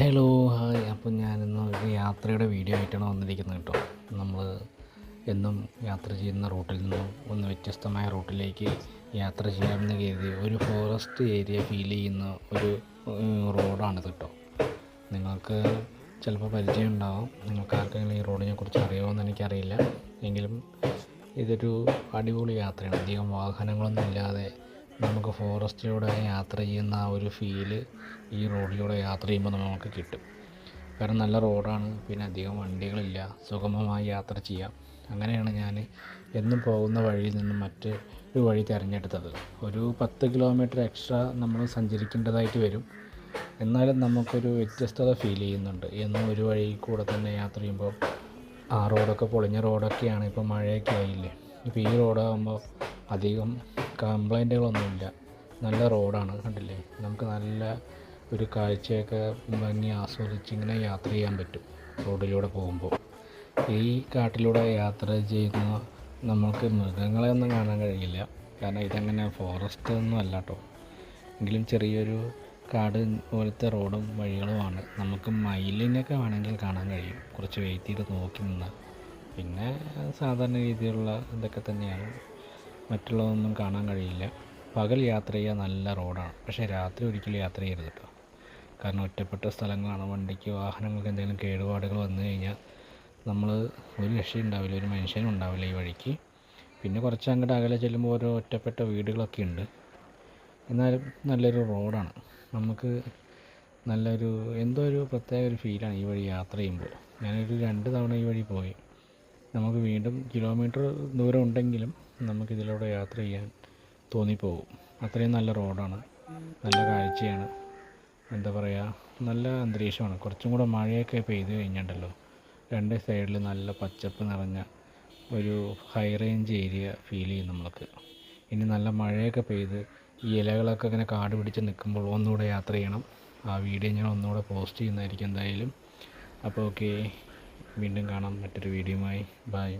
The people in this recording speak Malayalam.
Hello hi. അപ്പം ഞാനിന്ന് ഒരു യാത്രയുടെ വീഡിയോ ആയിട്ടാണ് വന്നിരിക്കുന്നത് കേട്ടോ. നമ്മൾ എന്നും യാത്ര ചെയ്യുന്ന റൂട്ടിൽ നിന്നും ഒന്ന് വ്യത്യസ്തമായ റൂട്ടിലേക്ക് യാത്ര ചെയ്യാമെന്ന് കരുതി ഒരു ഫോറസ്റ്റ് ഏരിയ ഫീൽ ചെയ്യുന്ന ഒരു റോഡാണിത് കേട്ടോ. നിങ്ങൾക്ക് ചിലപ്പോൾ പരിചയം ഉണ്ടാവും, നിങ്ങൾക്ക് ആർക്കെങ്കിലും ഈ റോഡിനെ കുറിച്ച് അറിയുമോയെന്ന് എനിക്കറിയില്ല. എങ്കിലും ഇതൊരു അടിപൊളി യാത്രയാണ്. അധികം വാഹനങ്ങളൊന്നും ഇല്ലാതെ നമുക്ക് ഫോറസ്റ്റിലൂടെ യാത്ര ചെയ്യുന്ന ആ ഒരു ഫീല് ഈ റോഡിലൂടെ യാത്ര ചെയ്യുമ്പോൾ നമുക്ക് കിട്ടും. കാരണം നല്ല റോഡാണ്, പിന്നെ അധികം വണ്ടികളില്ല, സുഗമമായി യാത്ര ചെയ്യാം. അങ്ങനെയാണ് ഞാൻ എന്നും പോകുന്ന വഴിയിൽ നിന്നും മറ്റൊരു വഴി തിരഞ്ഞെടുത്തത്. ഒരു 10 കിലോമീറ്റർ എക്സ്ട്രാ നമ്മൾ സഞ്ചരിക്കേണ്ടതായിട്ട് വരും, എന്നാലും നമുക്കൊരു വ്യത്യസ്തത ഫീൽ ചെയ്യുന്നുണ്ട്. എന്നും ഒരു വഴി കൂടെ തന്നെ യാത്ര ചെയ്യുമ്പോൾ ആ റോഡൊക്കെ പൊളിഞ്ഞ റോഡൊക്കെയാണ്. ഇപ്പോൾ മഴയൊക്കെ ആയില്ലേ, ഇപ്പോൾ ഈ റോഡാകുമ്പോൾ അധികം കംപ്ലൈൻറ്റുകളൊന്നുമില്ല. നല്ല റോഡാണ്, കണ്ടില്ലേ. നമുക്ക് നല്ല ഒരു കാഴ്ചയൊക്കെ ഭംഗി ആസ്വദിച്ച് ഇങ്ങനെ യാത്ര ചെയ്യാൻ പറ്റും റോഡിലൂടെ പോകുമ്പോൾ. ഈ കാട്ടിലൂടെ യാത്ര ചെയ്യുന്ന നമുക്ക് മൃഗങ്ങളെ ഒന്നും കാണാൻ കഴിയില്ല, കാരണം ഇതങ്ങനെ ഫോറസ്റ്റ് ഒന്നും അല്ല കേട്ടോ. എങ്കിലും ചെറിയൊരു കാട് പോലത്തെ റോഡും വഴികളുമാണ്. നമുക്ക് മയിലിനൊക്കെ വേണമെങ്കിൽ കാണാൻ കഴിയും, കുറച്ച് വെയിറ്റ് ചെയ്ത് നോക്കി നിന്നാൽ. പിന്നെ സാധാരണ രീതിയിലുള്ള ഇതൊക്കെ തന്നെയാണ്, മറ്റുള്ളതൊന്നും കാണാൻ കഴിയില്ല. പകൽ യാത്ര ചെയ്യാൻ നല്ല റോഡാണ്, പക്ഷേ രാത്രി ഒരിക്കലും യാത്ര ചെയ്യരുത് കേട്ടോ. കാരണം ഒറ്റപ്പെട്ട സ്ഥലങ്ങളാണ്. വണ്ടിക്ക് വാഹനങ്ങൾക്ക് എന്തെങ്കിലും കേടുപാടുകൾ വന്നു കഴിഞ്ഞാൽ നമ്മൾ ഒരു രക്ഷയുണ്ടാവില്ല, ഒരു മനുഷ്യനും ഉണ്ടാവില്ല ഈ വഴിക്ക്. പിന്നെ കുറച്ച് അങ്ങോട്ട് അകലെ ചെല്ലുമ്പോൾ ഓരോ ഒറ്റപ്പെട്ട വീടുകളൊക്കെ ഉണ്ട്. എന്നാലും നല്ലൊരു റോഡാണ്. നമുക്ക് നല്ലൊരു എന്തോ ഒരു പ്രത്യേക ഒരു ഫീലാണ് ഈ വഴി യാത്ര ചെയ്യുമ്പോൾ. ഞാനൊരു 2 തവണ ഈ വഴി പോയി. നമുക്ക് വീണ്ടും കിലോമീറ്റർ ദൂരം ഉണ്ടെങ്കിലും നമുക്കിതിലൂടെ യാത്ര ചെയ്യാൻ തോന്നിപ്പോകും. അത്രയും നല്ല റോഡാണ്, നല്ല കാഴ്ചയാണ്, എന്താ പറയുക, നല്ല അന്തരീക്ഷമാണ്. കുറച്ചും കൂടെ മഴയൊക്കെ പെയ്ത് കഴിഞ്ഞിട്ടുണ്ടല്ലോ, 2 സൈഡിൽ നല്ല പച്ചപ്പ് നിറഞ്ഞ ഒരു ഹൈ റേഞ്ച് ഏരിയ ഫീൽ ചെയ്യും നമ്മൾക്ക്. ഇനി നല്ല മഴയൊക്കെ പെയ്ത് ഈ ഇലകളൊക്കെ ഇങ്ങനെ കാട് പിടിച്ച് നിൽക്കുമ്പോൾ ഒന്നുകൂടെ യാത്ര ചെയ്യണം. ആ വീഡിയോ ഞാൻ ഒന്നുകൂടെ പോസ്റ്റ് ചെയ്യുന്നതായിരിക്കും എന്തായാലും. അപ്പോൾ ഓക്കെ, വീണ്ടും കാണാം മറ്റൊരു വീഡിയോയുമായി. ബൈ.